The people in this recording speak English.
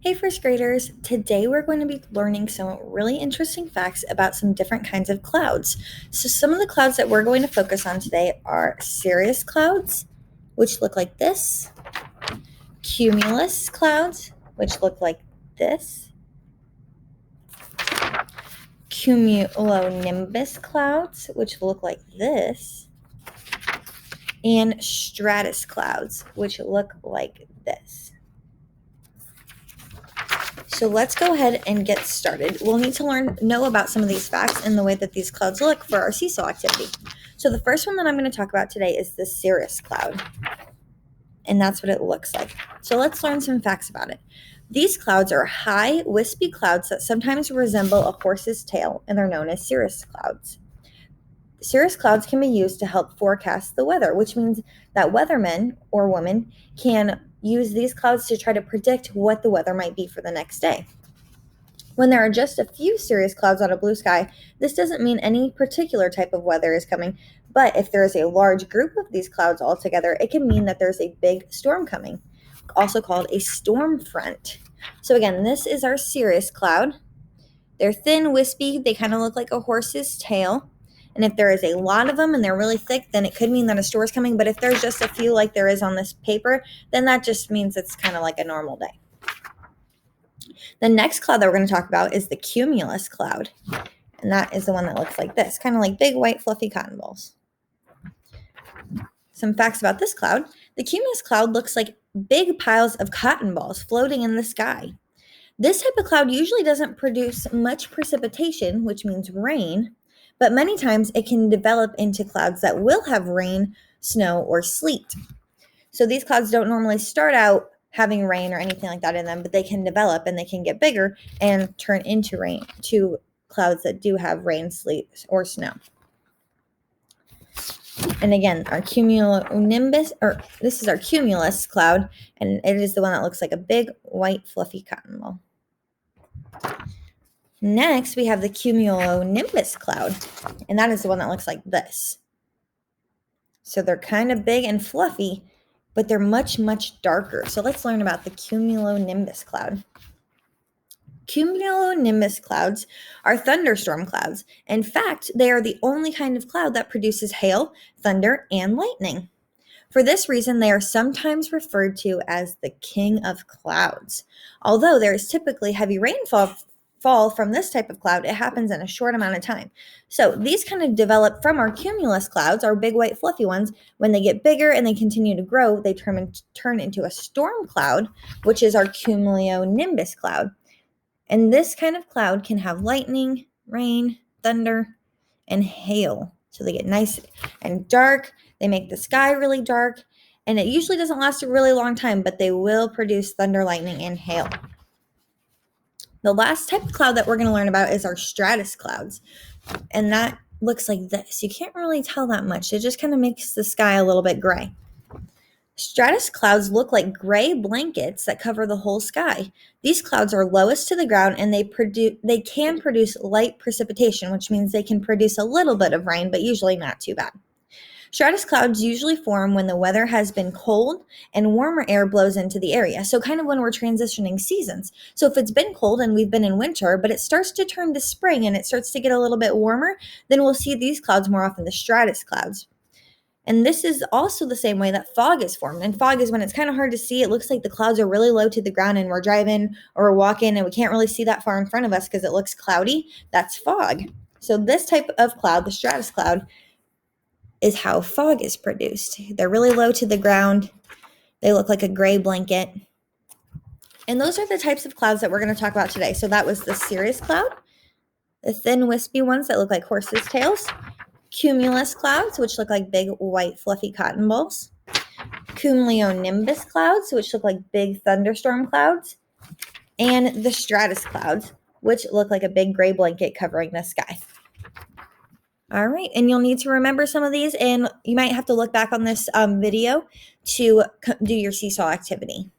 Hey, first graders. Today we're going to be learning some really interesting facts about some different kinds of clouds. So, some of the clouds that we're going to focus on today are cirrus clouds, which look like this, cumulus clouds, which look like this, cumulonimbus clouds, which look like this, and stratus clouds, which look like this. So let's go ahead and get started. We'll need to know about some of these facts and the way that these clouds look for our seesaw activity. So the first one that I'm going to talk about today is the cirrus cloud. And that's what it looks like. So let's learn some facts about it. These clouds are high, wispy clouds that sometimes resemble a horse's tail, and they're known as cirrus clouds. Cirrus clouds can be used to help forecast the weather, which means that weathermen or women can use these clouds to try to predict what the weather might be for the next day. When there are just a few cirrus clouds on a blue sky, this doesn't mean any particular type of weather is coming, but if there is a large group of these clouds all together, it can mean that there's a big storm coming, also called a storm front. So again, this is our cirrus cloud. They're thin, wispy, they kind of look like a horse's tail. And if there is a lot of them and they're really thick, then it could mean that a storm is coming. But if there's just a few like there is on this paper, then that just means it's kind of like a normal day. The next cloud that we're going to talk about is the cumulus cloud. And that is the one that looks like this, kind of like big, white, fluffy cotton balls. Some facts about this cloud. The cumulus cloud looks like big piles of cotton balls floating in the sky. This type of cloud usually doesn't produce much precipitation, which means rain, but many times it can develop into clouds that will have rain, snow, or sleet. So these clouds don't normally start out having rain or anything like that in them, but they can develop and they can get bigger and turn into clouds that do have rain, sleet, or snow. And again, our cumulonimbus, or this is our cumulus cloud, and it is the one that looks like a big, white, fluffy cotton ball. Next, we have the cumulonimbus cloud, and that is the one that looks like this. So they're kind of big and fluffy, but they're much, much darker. So let's learn about the cumulonimbus cloud. Cumulonimbus clouds are thunderstorm clouds. In fact, they are the only kind of cloud that produces hail, thunder, and lightning. For this reason, they are sometimes referred to as the king of clouds. Although there is typically heavy rainfall from this type of cloud, it happens in a short amount of time. So these kind of develop from our cumulus clouds, our big white fluffy ones. When they get bigger and they continue to grow, they turn into a storm cloud, which is our cumulonimbus cloud. And this kind of cloud can have lightning, rain, thunder, and hail. So they get nice and dark. They make the sky really dark. And it usually doesn't last a really long time, but they will produce thunder, lightning, and hail. The last type of cloud that we're going to learn about is our stratus clouds. And that looks like this. You can't really tell that much. It just kind of makes the sky a little bit gray. Stratus clouds look like gray blankets that cover the whole sky. These clouds are lowest to the ground, and they can produce light precipitation, which means they can produce a little bit of rain, but usually not too bad. Stratus clouds usually form when the weather has been cold and warmer air blows into the area. So kind of when we're transitioning seasons. So if it's been cold and we've been in winter, but it starts to turn to spring and it starts to get a little bit warmer, then we'll see these clouds more often, the stratus clouds. And this is also the same way that fog is formed. And fog is when it's kind of hard to see. It looks like the clouds are really low to the ground and we're driving or we're walking and we can't really see that far in front of us because it looks cloudy. That's fog. So this type of cloud, the stratus cloud, is how fog is produced. They're really low to the ground. They look like a gray blanket. And those are the types of clouds that we're going to talk about today. So that was the cirrus cloud, the thin wispy ones that look like horses' tails, cumulus clouds, which look like big white fluffy cotton balls, cumulonimbus clouds, which look like big thunderstorm clouds, and the stratus clouds, which look like a big gray blanket covering the sky. All right, and you'll need to remember some of these, and you might have to look back on this video to do your seesaw activity.